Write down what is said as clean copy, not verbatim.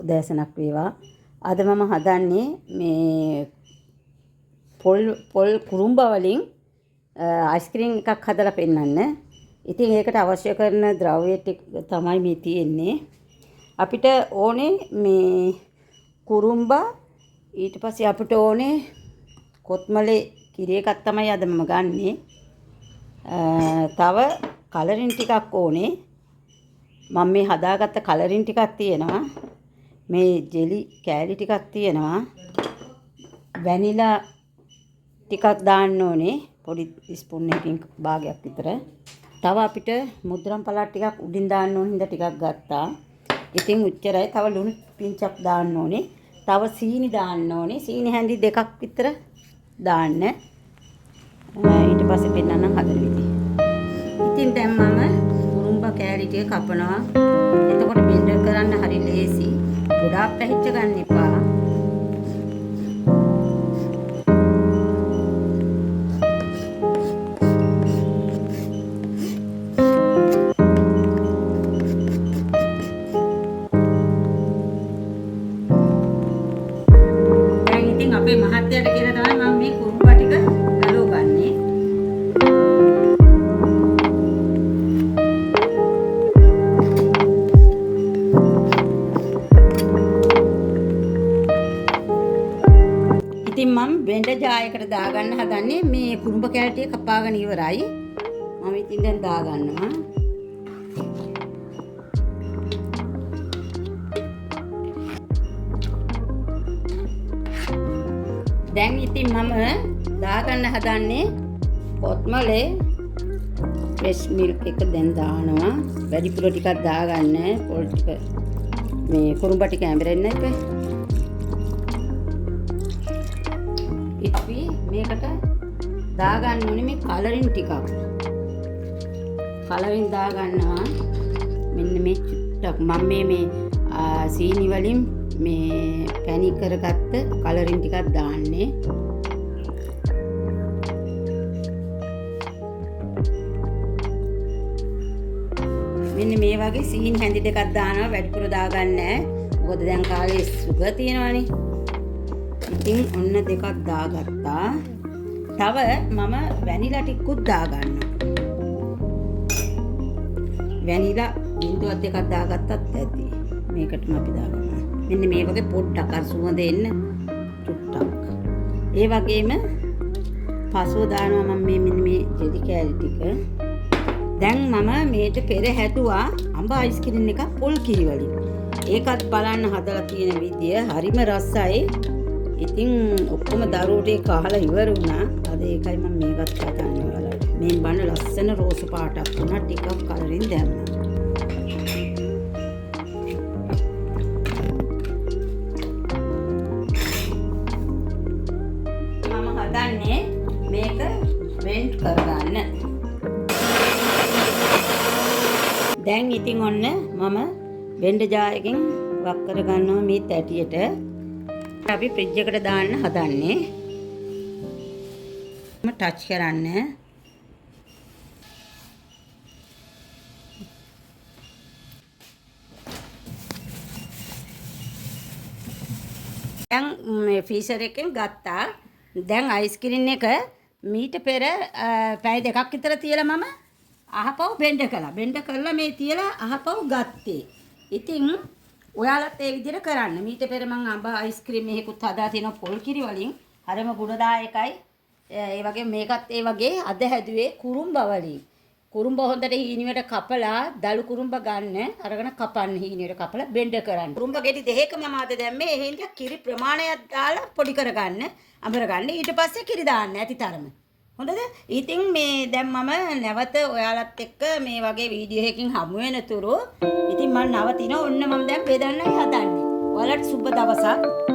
උදෑසනක් වේවා. අද මම හදන්නේ මේ පොල් කුරුම්බා වලින් අයිස්ක්‍රීම් එකක් හදලා පෙන්නන්න. ඉතින් ඒකට අවශ්‍ය කරන ද්‍රව්‍ය ටික තමයි මේ තියෙන්නේ. අපිට ඕනේ මේ කුරුම්බා, ඊට පස්සේ අපිට ඕනේ කොත්මලේ කිරි එකක් තමයි අද මම ගන්නෙ. තව කලරින් ටිකක් ඕනේ. මම මේ හදාගත්ත කලරින් ටිකක් තියෙනවා. මේ ජෙලි කෑලි ටිකක් තියෙනවා. වැනිලා ටිකක් දාන්න ඕනේ. පොඩි ස්පූන් එකකින් භාගයක් විතර. තව අපිට මුද්‍රම් පළාත් ටිකක් උඩින් දාන්න ඕන හින්දා ටිකක් ගත්තා. ඉතින් උච්චරයි. තව ලුණු පිංචක් දාන්න ඕනේ. තව සීනි දාන්න ඕනේ. සීනි හැඳි දෙකක් විතර දාන්න. ඊට පස්සේ පෙන්නන්නම් හදන විදිහ. ඉතින් දැන් මම කුරුම්බා කෑලි ටික කපනවා. එතකොට බෙන්ඩර් කරන්න හරි ලේසි. ගොඩාක් පැහිච්ච ගන්න එපා. දැන් ඉතින් අපේ මහත්තයාට කියලා තමයි මම මේ කුරුම්බා ටික ගලවගන්නේ. ඉතින් මම බෙන්ඩර් ජායකට දාගන්න හදන්නේ. මේ කුරුම්බ කෑලි ටික කපාගෙන ඉවරයි. මම ඉතින් දැන් දාගන්නවා. දැන් ඉතින් මම දාගන්න හදන්නේ කොත්මලේ ෆ්‍රෙෂ් මිල්ක් එක දැන් දානවා. වැඩිපුර ටිකක් දාගන්න. පොල් ටික මේ කුරුම්බ ටික ඇඹරෙන්න එපා. ඉතින් මේකට දාගන්න ඕනේ මේ කලරින් ටිකක්. කලරින් දාගන්නවා. මෙන්න මේ චුට්ටක් මම මේ සීනි වලින් මේ පැණි කරගත්ත කලරින් ටිකක් දාන්නේ. මෙන්න මේ වගේ සීනි හැඳි දෙකක් දානවා. වැඩිපුර දාගන්න නැහැ. මොකද දැන් කාලේ සුගර් තියෙනවානේ. ඉතින් ඔන්න දෙකක් දාගත්තා. තව මම වැනිලා ටිකකුත් දාගන්නවා. වැනිලා බින්දුවක් දෙකක් දාගත්තත් ඇති. මේකටම අපි දාගන්නවා. මෙන්න මේ වගේ පොඩ්ඩක් අර සුවඳ එන්න චුට්ටක්. ඒ වගේම පසුව දානවා මම මෙන්න මේ ජෙලි කෑලි ටික. දැන් මම මේට පෙර හැදුවා අඹ අයිස්ක්‍රීම් එකක් පොල් කිරි වලින්. ඒකත් බලන්න හදලා තියෙන විදිය හරිම රසයි. ඉතින් ඔක්කොම දරුවෝට කාලා ඉවර වුණා. අද ඒකයි මම මේකත් හදන්නේ ඔයාලට. මේ බන්න ලස්සන රෝස පාටක් වුණා. ටිකක් කලරින් දැම්මා. හදන්නේ මේක වෙන්ට් කරගන්න. දැන් ඉතින් ඔන්න මම බෙන්ඩර් ජායකින් වක් කරගන්නවා මේ තැටියට. අපි ෆ්‍රිජ් එකට දාන්න හදන්නේ. මම ටච් කරන්න. දැන් මේ ෆ්‍රීසර් එකෙන් ගත්තා. දැන් අයිස්ක්‍රීම් එක මීට පෙර පැය දෙකක් විතර තියලා මම අහපව් බෙන්ඩර් කළා. බෙන්ඩර් කරලා මේ තියලා අහපව් ගත්තේ. ඉතින් ඔයාලත් ඒ විදිහට කරන්න. මීට පෙර මම අඹ අයිස්ක්‍රීම් එකකුත් හදා තියෙනවා පොල් කිරි වලින්. හරිම ගුණදායකයි. ඒ වගේ මේකත් ඒ වගේ අද හැදුවේ කුරුම්බා වලින්. කුරුම්බා හොඳට හීනියට කපලා දළු කුරුම්බා ගන්න. අරගෙන කපන්න හීනියට කපලා බෙන්ඩර් කරන්න. කුරුම්බා ගෙඩි දෙකක මම අද දැම්මේ. ඒ හින්දා කිරි ප්‍රමාණයක් දාලා පොඩි කරගන්න. අඹර ගන්න. ඊට පස්සේ කිරි දාන්න ඇති තරම. හොඳද? ඉතින් මේ දැන් මම නැවත ඔයාලත් එක්ක මේ වගේ වීඩියෝ එකකින් හමු වෙනතුරු ඉතින් මම නවතිනවා. ඔන්න මම දැන් බෙදන්නයි හදන්නේ. ඔයාලට සුබ දවසක්.